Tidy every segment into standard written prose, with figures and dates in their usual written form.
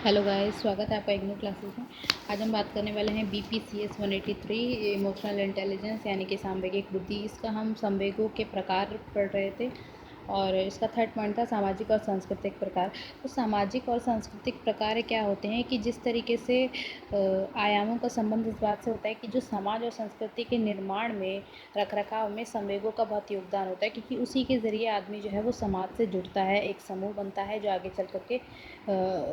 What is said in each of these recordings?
Hello guys, स्वागत है आपका इग्नू क्लासेस में। आज हम बात करने वाले हैं BPCS 183 इमोशनल इंटेलिजेंस यानी कि सामवेगिक बुद्धि। इसका हम संवेगों के प्रकार पढ़ रहे थे और इसका थर्ड पॉइंट था सामाजिक और सांस्कृतिक प्रकार। तो सामाजिक और सांस्कृतिक प्रकार क्या होते हैं कि जिस तरीके से आयामों का संबंध इस बात से होता है कि जो समाज और संस्कृति के निर्माण में, रख रखाव में संवेगों का बहुत योगदान होता है, क्योंकि उसी के ज़रिए आदमी जो है वो समाज से जुड़ता है, एक समूह बनता है जो आगे चल करके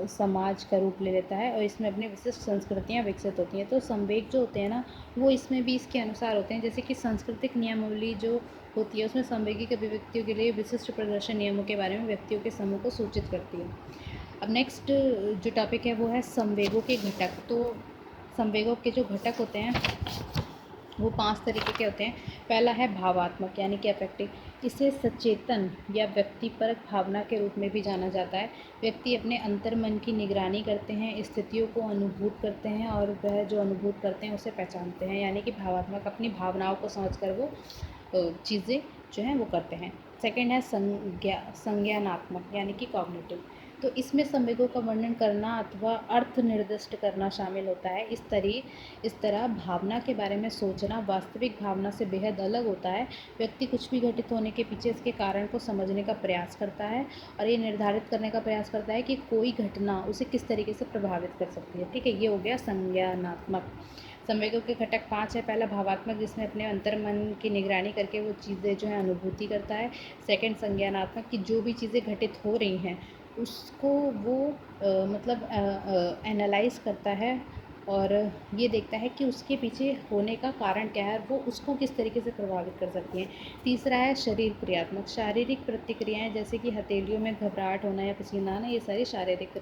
समाज का रूप ले लेता है और इसमें अपनी विशिष्ट संस्कृतियाँ विकसित होती हैं। तो संवेग जो होते हैं ना, वो इसमें भी इसके अनुसार होते हैं। जैसे कि सांस्कृतिक नियमावली जो होती है उसमें संवेगिक अभिव्यक्तियों के लिए विशिष्ट प्रदर्शन नियमों के बारे में व्यक्तियों के समूह को सूचित करती है। अब नेक्स्ट जो टॉपिक है वो है संवेगों के घटक। तो संवेगों के जो घटक होते हैं वो 5 तरीके के होते हैं। पहला है भावात्मक यानी कि अफेक्टिव। इसे सचेतन या व्यक्तिपरक भावना के रूप में भी जाना जाता है। व्यक्ति अपने अंतर्मन की निगरानी करते हैं, स्थितियों को अनुभूत करते हैं और वह जो अनुभूत करते हैं उसे पहचानते हैं। यानी कि भावात्मक, अपनी भावनाओं को समझकर वो चीज़ें जो हैं वो करते हैं। सेकंड है संज्ञानात्मक यानी कि कॉग्निटिव। तो इसमें संवेगों का वर्णन करना अथवा अर्थ निर्दिष्ट करना शामिल होता है। इस तरह भावना के बारे में सोचना वास्तविक भावना से बेहद अलग होता है। व्यक्ति कुछ भी घटित होने के पीछे इसके कारण को समझने का प्रयास करता है और ये निर्धारित करने का प्रयास करता है कि कोई घटना उसे किस तरीके से प्रभावित कर सकती है। ठीक है, ये हो गया संज्ञानात्मक। संवेगों के घटक 5 है। पहला भावात्मक, जिसमें अपने अंतर्मन की निगरानी करके वो चीज़ें जो है अनुभूति करता है। सेकंड संज्ञानात्मक, कि जो भी चीज़ें घटित हो रही हैं उसको वो मतलब एनालाइज़ करता है और ये देखता है कि उसके पीछे होने का कारण क्या है, वो उसको किस तरीके से प्रभावित कर सकती हैं। तीसरा है शरीर क्रियात्मक। शारीरिक प्रतिक्रियाएं जैसे कि हथेलियों में घबराहट होना या पसीना आना, ये सारी शारीरिक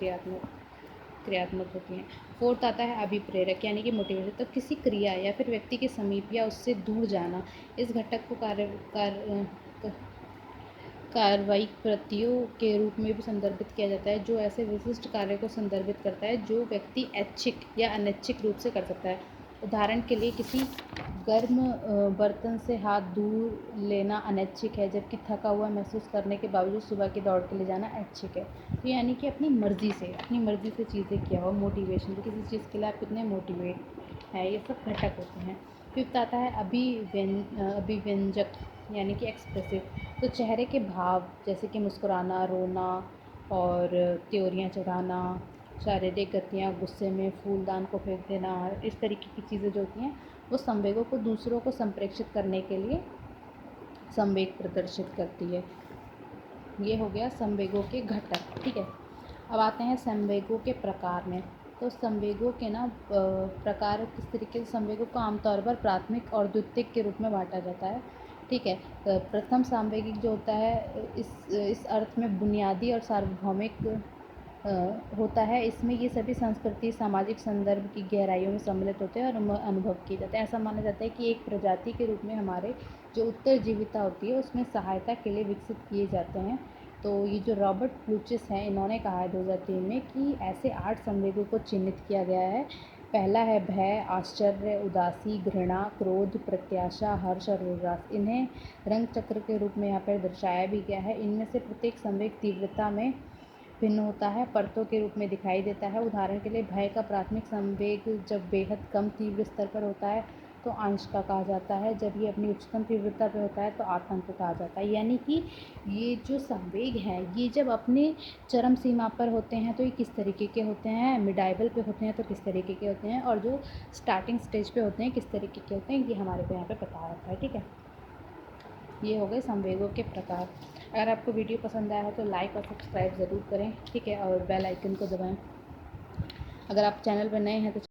क्रियात्मक होती हैं। फोर्थ आता है अभिप्रेरक यानी कि मोटिवेशन। तो किसी क्रिया या फिर व्यक्ति के समीप या उससे दूर जाना, इस घटक को कार्रवाई कृतियों के रूप में भी संदर्भित किया जाता है, जो ऐसे विशिष्ट कार्य को संदर्भित करता है जो व्यक्ति ऐच्छिक या अनैच्छिक रूप से कर सकता है। उदाहरण के लिए किसी गर्म बर्तन से हाथ दूर लेना अनैच्छिक है, जबकि थका हुआ महसूस करने के बावजूद सुबह की दौड़ के लिए जाना ऐच्छिक है। तो यानी कि अपनी मर्ज़ी से चीज़ें किया हो, मोटिवेशन, तो किसी चीज़ के लिए आप कितने मोटिवेट है, ये सब घटक होते हैं। फिफ्थ आता है अभिव्यंजक यानी कि एक्सप्रेसिव। तो चेहरे के भाव जैसे कि मुस्कुराना, रोना और त्योरियाँ चढ़ाना, शारीरिक गतियाँ, गुस्से में फूलदान को फेंक देना, इस तरीके की चीज़ें जो होती हैं वो संवेगों को दूसरों को संप्रेषित करने के लिए संवेग प्रदर्शित करती है। ये हो गया संवेगों के घटक। ठीक है, अब आते हैं संवेगों के प्रकार में। तो संवेगों के ना प्रकार किस तरीके से, संवेगों को आमतौर पर प्राथमिक और द्वितीयक के रूप में बांटा जाता है। ठीक है, प्रथम सामवेगिक जो होता है इस अर्थ में बुनियादी और सार्वभौमिक होता है। इसमें ये सभी संस्कृति, सामाजिक संदर्भ की गहराइयों में सम्मिलित होते हैं और अनुभव किए जाते हैं। ऐसा माना जाता है कि एक प्रजाति के रूप में हमारे जो उत्तरजीविता होती है उसमें सहायता के लिए विकसित किए जाते हैं। तो ये जो रॉबर्ट प्लूचिस हैं, इन्होंने कहा है 2003 में कि ऐसे 8 संवेगों को चिह्नित किया गया है। पहला है भय, आश्चर्य, उदासी, घृणा, क्रोध, प्रत्याशा, हर्ष और उल्लास। इन्हें रंग चक्र के रूप में यहाँ पर दर्शाया भी गया है। इनमें से प्रत्येक संवेग तीव्रता में भिन्न होता है, परतों के रूप में दिखाई देता है। उदाहरण के लिए भय का प्राथमिक संवेग जब बेहद कम तीव्र स्तर पर होता है तो आंशिका कहा जाता है, जब ये अपनी उच्चतम तीव्रता पर होता है तो आतंक कहा जाता है। यानी कि ये जो संवेग हैं ये जब अपने चरम सीमा पर होते हैं तो ये किस तरीके के होते हैं, मिडाइवल पे होते हैं तो किस तरीके के होते हैं, और जो स्टार्टिंग स्टेज पे होते हैं किस तरीके के होते हैं, ये हमारे को यहाँ पे पता रहता है। ठीक है, ये हो गए संवेगों के प्रकार। अगर आपको वीडियो पसंद आया है तो लाइक और सब्सक्राइब ज़रूर करें। ठीक है, और बेल आइकन को दबाएं। अगर आप चैनल पर नए हैं तो